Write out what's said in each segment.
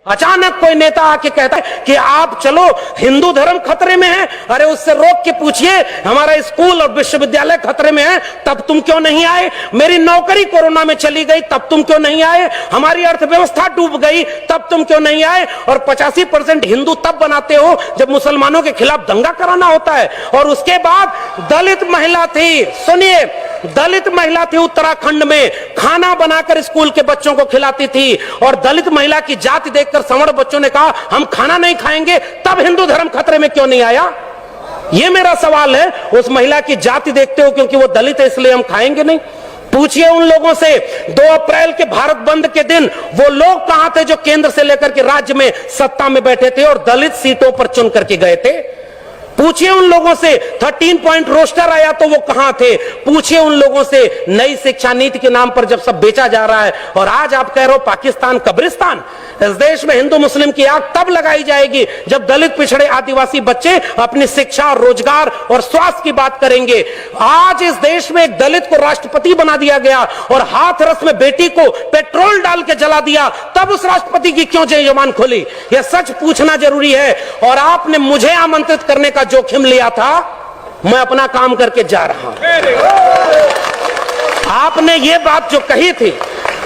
अचानक कोई नेता आके कहता है कि आप चलो हिंदू धर्म खतरे में है। अरे उससे रोक के पूछिए हमारा स्कूल और विश्वविद्यालय खतरे में है, तब तुम क्यों नहीं आए? मेरी नौकरी कोरोना में चली गई, तब तुम क्यों नहीं आए? हमारी अर्थव्यवस्था डूब गई, तब तुम क्यों नहीं आए? और 85% हिंदू तब बनाते हो जब मुसलमानों के खिलाफ दंगा कराना होता है। और उसके बाद दलित महिला थी, सुनिए, दलित महिला थी उत्तराखंड में, खाना बनाकर स्कूल के बच्चों को खिलाती थी। और दलित महिला की जाति देखकर सवर्ण बच्चों ने कहा हम खाना नहीं खाएंगे, तब हिंदू धर्म खतरे में क्यों नहीं आया? यह मेरा सवाल है। उस महिला की जाति देखते हो क्योंकि वो दलित है इसलिए हम खाएंगे नहीं? पूछिए उन लोगों से 2 अप्रैल के भारत बंद के दिन वो लोग कहां थे जो केंद्र से लेकर के राज्य में सत्ता में बैठे थे और दलित सीटों पर चुन करके गए थे? पूछिए उन लोगों से 13 पॉइंट रोस्टर आया तो वो कहां थे? पूछिए उन लोगों से नई शिक्षा नीति के नाम पर जब सब बेचा जा रहा है और आज आप कह रहे हो पाकिस्तान कब्रिस्तान। इस देश में हिंदू मुस्लिम की आग तब लगाई जाएगी जब दलित पिछड़े आदिवासी बच्चे अपनी शिक्षा और रोजगार और स्वास्थ्य की बात करेंगे। आज इस देश में एक दलित को राष्ट्रपति बना दिया गया और हाथरस में बेटी को पेट्रोल डाल के जला दिया, तब उस राष्ट्रपति की क्यों जबान खुली? यह सच पूछना जरूरी है। और आपने मुझे आमंत्रित करने का जोखिम लिया था, मैं अपना काम करके जा रहा हूं। आपने ये बात जो कही थी,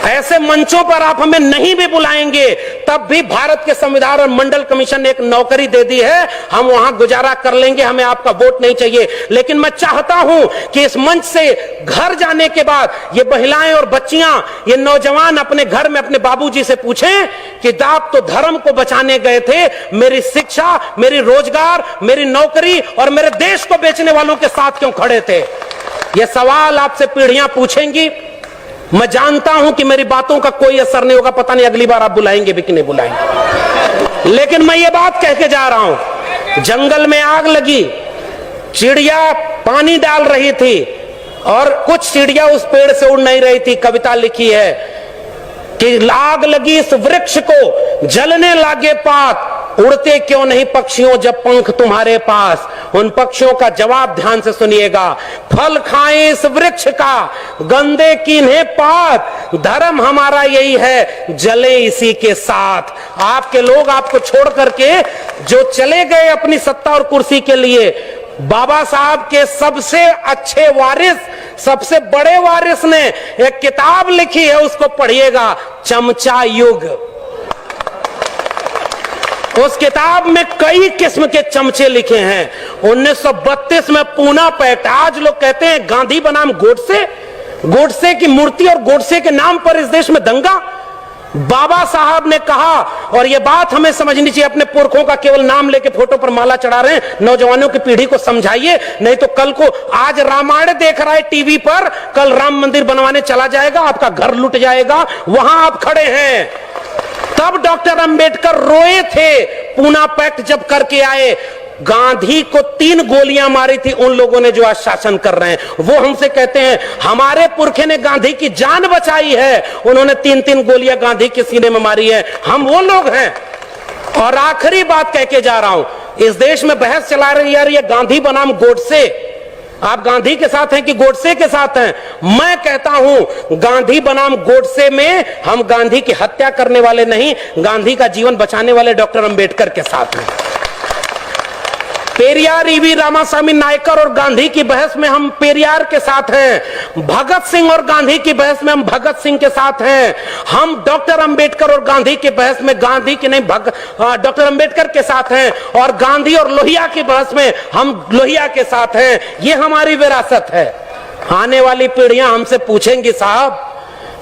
ऐसे मंचों पर आप हमें नहीं भी बुलाएंगे तब भी भारत के संविधान और मंडल कमीशन ने एक नौकरी दे दी है, हम वहां गुजारा कर लेंगे, हमें आपका वोट नहीं चाहिए। लेकिन मैं चाहता हूं कि इस मंच से घर जाने के बाद ये महिलाएं और बच्चियां, ये नौजवान अपने घर में अपने बाबूजी से पूछें कि आप तो धर्म को बचाने गए थे, मेरी शिक्षा, मेरी रोजगार, मेरी नौकरी और मेरे देश को बेचने वालों के साथ क्यों खड़े थे? ये सवाल आपसे पीढ़ियां पूछेंगी। मैं जानता हूं कि मेरी बातों का कोई असर नहीं होगा, पता नहीं अगली बार आप बुलाएंगे भी कि नहीं बुलाएंगे। लेकिन मैं ये बात कह के जा रहा हूं, जंगल में आग लगी, चिड़िया पानी डाल रही थी और कुछ चिड़िया उस पेड़ से उड़ नहीं रही थी। कविता लिखी है कि आग लगी इस वृक्ष को, जलने लागे पात, उड़ते क्यों नहीं पक्षियों जब पंख तुम्हारे पास? उन पक्षियों का जवाब ध्यान से सुनिएगा, फल खाएं इस वृक्ष का, गंदे कीन्हे पात, धर्म हमारा यही है, जले इसी के साथ। आपके लोग आपको छोड़ करके जो चले गए अपनी सत्ता और कुर्सी के लिए, बाबा साहब के सबसे अच्छे वारिस, सबसे बड़े वारिस ने एक किताब लिखी है, उसको पढ़िएगा, चमचा युग। उस किताब में कई किस्म के चमचे लिखे हैं। 1932 में पूना पैक्ट, आज लोग कहते हैं गांधी बनाम गोडसे, गोडसे की मूर्ति और गोडसे के नाम पर इस देश में दंगा। बाबा साहब ने कहा, और यह बात हमें समझनी चाहिए, अपने पुरखों का केवल नाम लेके फोटो पर माला चढ़ा रहे हैं, नौजवानों की पीढ़ी को समझाइए, नहीं तो कल को आज रामायण देख रहा है टीवी पर, कल राम मंदिर बनवाने चला जाएगा, आपका घर लुट जाएगा, वहां आप खड़े हैं। तब डॉक्टर अंबेडकर रोए थे, पूना पैक्ट जब करके आए। गांधी को 3 गोलियां मारी थी उन लोगों ने जो आज शासन कर रहे हैं। वो हमसे कहते हैं हमारे पुरखे ने गांधी की जान बचाई है, उन्होंने 3-3 गोलियां गांधी के सीने में मारी है, हम वो लोग हैं। और आखिरी बात कह के जा रहा हूं, इस देश में बहस चला रही है ये गांधी बनाम गोडसे, आप गांधी के साथ हैं कि गोडसे के साथ हैं? मैं कहता हूं गांधी बनाम गोडसे में हम गांधी की हत्या करने वाले नहीं, गांधी का जीवन बचाने वाले डॉक्टर अंबेडकर के साथ हैं। पेरियार ईवी रामास्वामी नायकर और गांधी की बहस में हम पेरियार के साथ हैं, भगत सिंह और गांधी की बहस में हम भगत सिंह के साथ हैं। हम डॉक्टर अंबेडकर और गांधी की बहस में गांधी की नहीं डॉक्टर अंबेडकर के साथ हैं, और गांधी और लोहिया की बहस में हम लोहिया के साथ हैं। ये हमारी विरासत है। आने वाली पीढ़ियां हमसे पूछेंगी साहब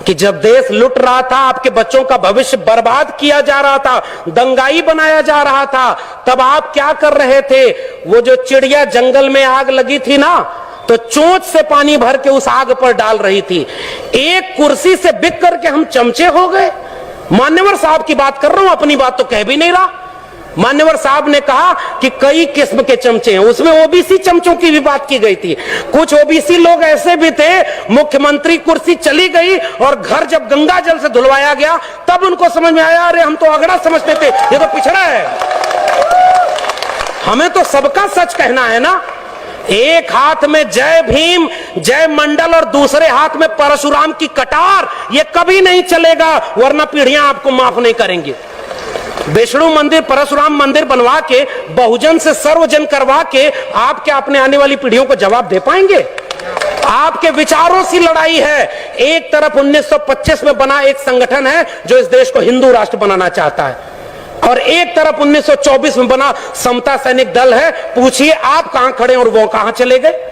कि जब देश लुट रहा था, आपके बच्चों का भविष्य बर्बाद किया जा रहा था, दंगाई बनाया जा रहा था, तब आप क्या कर रहे थे? वो जो चिड़िया जंगल में आग लगी थी ना, तो चोंच से पानी भर के उस आग पर डाल रही थी। एक कुर्सी से बिक करके हम चमचे हो गए। मान्यवर साहब की बात कर रहा हूं, अपनी बात तो कह भी नहीं रहा। मान्यवर साहब ने कहा कि कई किस्म के चमचे हैं, उसमें ओबीसी चमचों की भी बात की गई थी। कुछ ओबीसी लोग ऐसे भी थे, मुख्यमंत्री कुर्सी चली गई और घर जब गंगा जल से धुलवाया गया तब उनको समझ में आया, अरे हम तो अगड़ा समझते थे, ये तो पिछड़ा है। हमें तो सबका सच कहना है ना। एक हाथ में जय भीम जय मंडल और दूसरे हाथ में परशुराम की कटार, ये कभी नहीं चलेगा, वरना पीढ़ियां आपको माफ नहीं करेंगी। विष्णु मंदिर, परशुराम मंदिर बनवा के, बहुजन से सर्वजन करवा के आप क्या अपने आने वाली पीढ़ियों को जवाब दे पाएंगे? आपके विचारों से लड़ाई है। एक तरफ 1925 में बना एक संगठन है जो इस देश को हिंदू राष्ट्र बनाना चाहता है, और एक तरफ 1924 में बना समता सैनिक दल है। पूछिए आप कहां खड़े और वो कहां चले गए?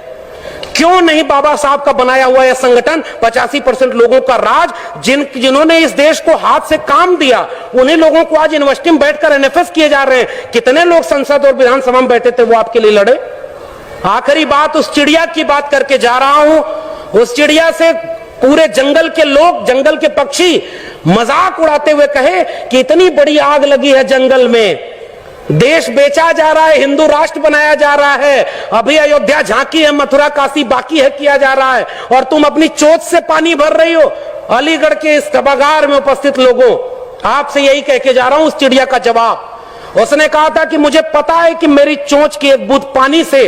क्यों नहीं बाबा साहब का बनाया हुआ यह संगठन 85% लोगों का राज, जिन्होंने इस देश को हाथ से काम दिया, उन्हीं लोगों को आज यूनिवर्सिटी में बैठकर एनएफएस किए जा रहे हैं। कितने लोग संसद और विधानसभा में बैठे थे वो आपके लिए लड़े? आखिरी बात उस चिड़िया की बात करके जा रहा हूं। उस चिड़िया से पूरे जंगल के लोग, जंगल के पक्षी मजाक उड़ाते हुए कहे कि इतनी बड़ी आग लगी है जंगल में, देश बेचा जा रहा है, हिंदू राष्ट्र बनाया जा रहा है, अभी अयोध्या झांकी है, मथुरा काशी बाकी है किया जा रहा है, और तुम अपनी चोट से पानी भर रही हो। अलीगढ़ के इस सभागार में उपस्थित लोगों, आपसे यही कह के जा रहा हूं उस चिड़िया का जवाब। उसने कहा था कि मुझे पता है कि मेरी चोंच की एक बूंद पानी से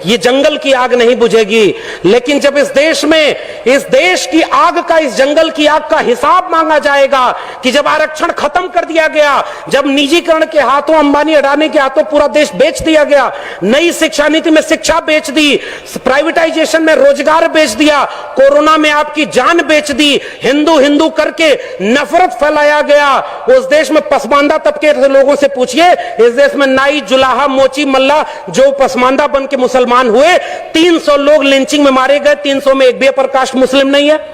ये जंगल की आग नहीं बुझेगी, लेकिन जब इस देश में, इस देश की आग का, इस जंगल की आग का हिसाब मांगा जाएगा कि जब आरक्षण खत्म कर दिया गया, जब निजीकरण के हाथों, अंबानी अडानी के हाथों पूरा देश बेच दिया गया, नई शिक्षा नीति में शिक्षा बेच दी, प्राइवेटाइजेशन में रोजगार बेच दिया, कोरोना में आपकी जान बेच दी, हिंदू हिंदू करके नफरत फैलाया गया, उस देश में पसमानदा तबके के लोगों से पूछिए, इस देश में नाई, जुलाहा, मोची, मल्ला जो पसमानदा बन के मुसलमान हुए, 300 लोग लिंचिंग में मारे गए, 300 में एक भी अपर कास्ट मुस्लिम नहीं है।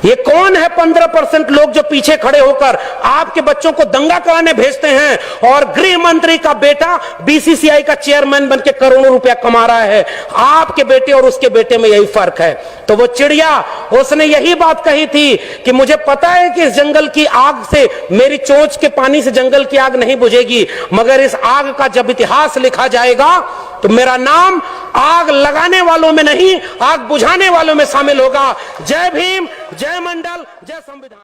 ये कौन है 15% लोग जो पीछे खड़े होकर आपके बच्चों को दंगा कराने भेजते हैं, और गृह मंत्री का बेटा बीसीसीआई का चेयरमैन बनके करोड़ों रुपया कमा रहा है? आपके बेटे और उसके बेटे में यही फर्क है। तो वो चिड़िया, उसने यही बात कही थी कि मुझे पता है कि इस जंगल की आग से, मेरी चोंच के पानी से जंगल की आग नहीं बुझेगी, मगर इस आग का जब इतिहास लिखा जाएगा तो मेरा नाम आग लगाने वालों में नहीं, आग बुझाने वालों में शामिल होगा। जय भीम, जय मंडल, जय संविधान।